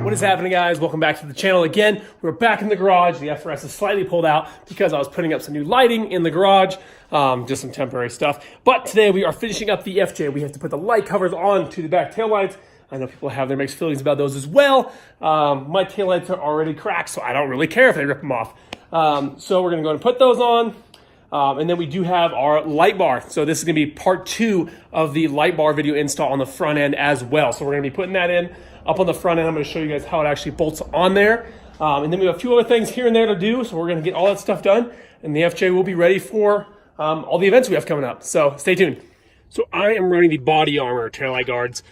What is happening, guys? Welcome back to the channel again. We're back in the garage. The FRS is slightly pulled out because I was putting up some new lighting in the garage, just some temporary stuff. But today we are finishing up the FJ. We have to put the light covers on to the back taillights. I know people have their mixed feelings about those as well. My taillights are already cracked, so I don't really care if they rip them off. So we're gonna go ahead and put those on. And then we do have our light bar. So this is gonna be part 2 of the light bar video install on the front end as well. So we're gonna be putting that in up on the front end. I'm gonna show you guys how it actually bolts on there. And then we have a few other things here and there to do. So we're gonna get all that stuff done and the FJ will be ready for all the events we have coming up. So stay tuned. So I am running the body armor taillight guards.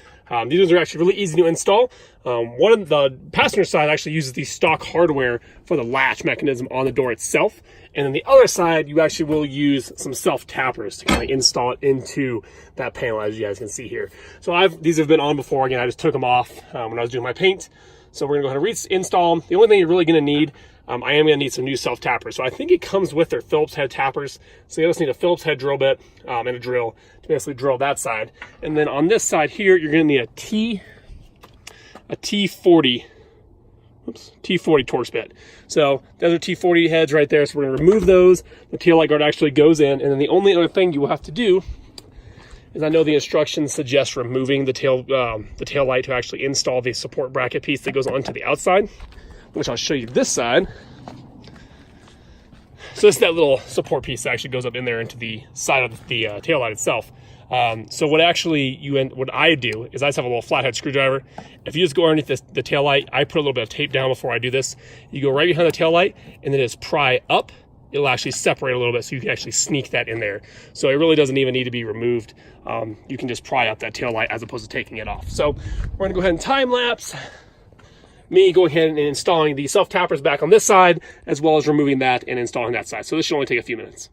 These ones are actually really easy to install. One of the passenger side actually uses the stock hardware for the latch mechanism on the door itself. And then the other side, you actually will use some self-tappers to kind of install it into that panel, as you guys can see here. So these have been on before. Again, I just took them off when I was doing my paint. So we're gonna go ahead and reinstall them. The only thing you're really gonna need, I am gonna need some new self-tappers. So I think it comes with their Phillips head tappers. So you just need a Phillips head drill bit and a drill to basically drill that side. And then on this side here, you're gonna need a T40 Torx bit. So those are T40 heads right there. So we're gonna remove those. The taillight guard actually goes in. And then the only other thing you will have to do is, I know the instructions suggest removing the tail light to actually install the support bracket piece that goes onto the outside, which I'll show you this side. So this is that little support piece that actually goes up in there into the side of the taillight itself. So what I do is I just have a little flathead screwdriver. If you just go underneath the taillight, I put a little bit of tape down before I do this. You go right behind the taillight and then just pry up. It'll actually separate a little bit so you can actually sneak that in there. So it really doesn't even need to be removed. You can just pry up that taillight as opposed to taking it off. So we're gonna go ahead and time lapse me going ahead and installing the self-tappers back on this side, as well as removing that and installing that side. So this should only take a few minutes.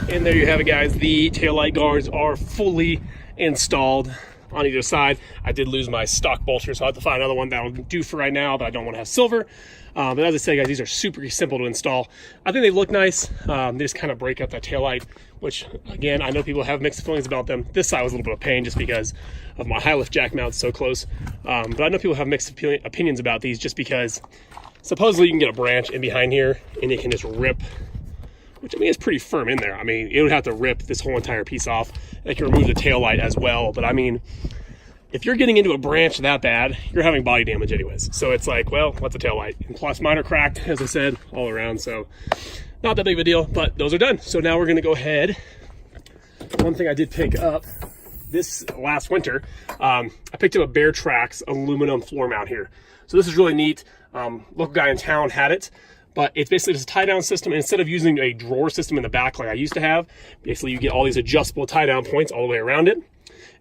And there you have it, guys. The taillight guards are fully installed on either side. I did lose my stock bolster, so I have to find another one that'll do for right now, but I don't want to have silver. But as I said, guys, these are super simple to install. I think they look nice. They just kind of break up that taillight, which, again, I know people have mixed feelings about them. This side was a little bit of pain just because of my high lift jack mount so close. But I know people have mixed opinions about these just because supposedly you can get a branch in behind here and it can just rip, which I mean is pretty firm in there. I mean, it would have to rip this whole entire piece off. It can remove the tail light as well. But I mean, if you're getting into a branch that bad, you're having body damage anyways. So it's like, well, what's a tail light? And plus mine are cracked, as I said, all around. So not that big of a deal, but those are done. So now we're gonna go ahead. One thing I did pick up this last winter, I picked up a Beartrax aluminum floor mount here. So this is really neat. Local guy in town had it. But it's basically just a tie-down system. And instead of using a drawer system in the back like I used to have, basically you get all these adjustable tie-down points all the way around it.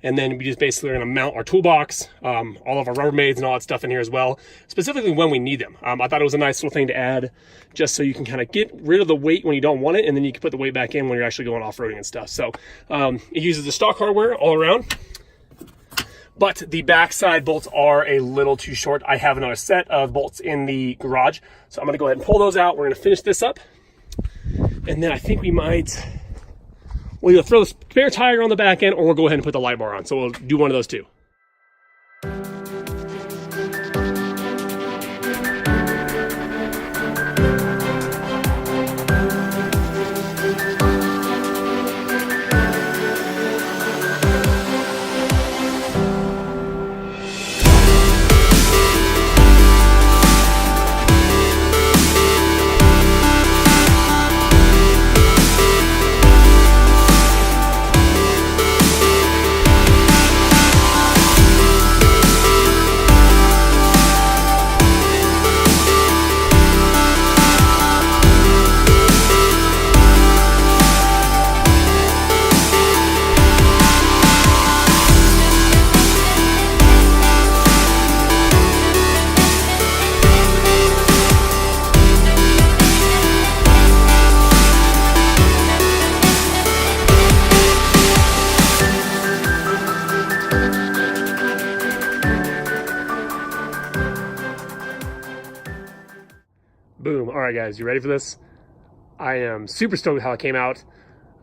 And then we just basically are gonna mount our toolbox, all of our Rubbermaids and all that stuff in here as well, specifically when we need them. I thought it was a nice little thing to add just so you can kind of get rid of the weight when you don't want it, and then you can put the weight back in when you're actually going off-roading and stuff. So it uses the stock hardware all around. But the backside bolts are a little too short. I have another set of bolts in the garage. So I'm gonna go ahead and pull those out. We're gonna finish this up. And then I think we'll either throw the spare tire on the back end or we'll go ahead and put the light bar on. So we'll do one of those two. Boom. All right, guys, you ready for this? I am super stoked with how it came out.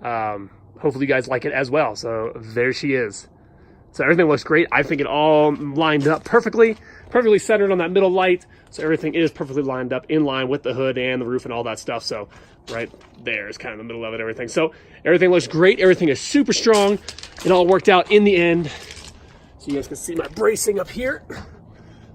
Hopefully you guys like it as well. So there she is. So everything looks great. I think it all lined up perfectly centered on that middle light. So everything is perfectly lined up in line with the hood and the roof and all that stuff. So right there is kind of the middle of it, everything. So everything looks great. Everything is super strong. It all worked out in the end. So you guys can see my bracing up here.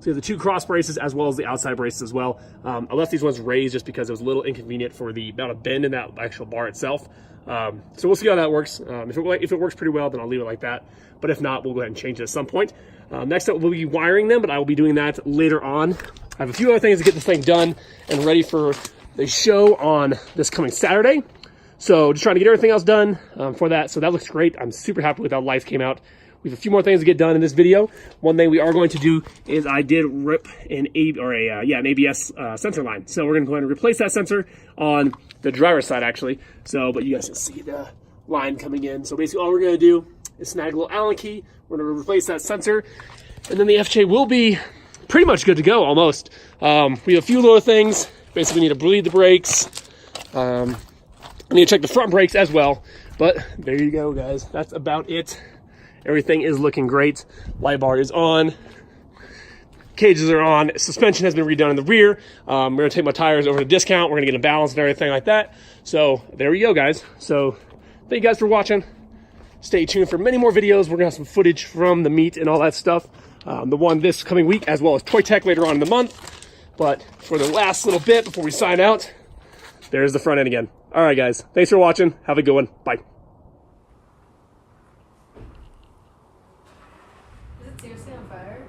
So you have the 2 cross braces as well as the outside braces as well. I left these ones raised just because it was a little inconvenient for the amount of bend in that actual bar itself. So we'll see how that works. If it works pretty well, then I'll leave it like that. But if not, we'll go ahead and change it at some point. Next up, we'll be wiring them, but I will be doing that later on. I have a few other things to get this thing done and ready for the show on this coming Saturday. So just trying to get everything else done for that. So that looks great. I'm super happy with how the lights came out. We have a few more things to get done in this video. One thing we are going to do is I did rip an ABS sensor line. So we're going to go ahead and replace that sensor on the driver's side, actually. So, but you guys can see the line coming in. So basically all we're going to do is snag a little Allen key. We're going to replace that sensor. And then the FJ will be pretty much good to go, almost. We have a few little things. Basically need to bleed the brakes. I need to check the front brakes as well. But there you go, guys. That's about it. Everything is looking great. Light bar is on. Cages are on. Suspension has been redone in the rear. We're going to take my tires over to discount. We're going to get a balance and everything like that. So there we go, guys. So thank you guys for watching. Stay tuned for many more videos. We're going to have some footage from the meet and all that stuff. The one this coming week, as well as Toy Tech later on in the month. But for the last little bit before we sign out, there's the front end again. All right, guys. Thanks for watching. Have a good one. Bye. Is it seriously on fire?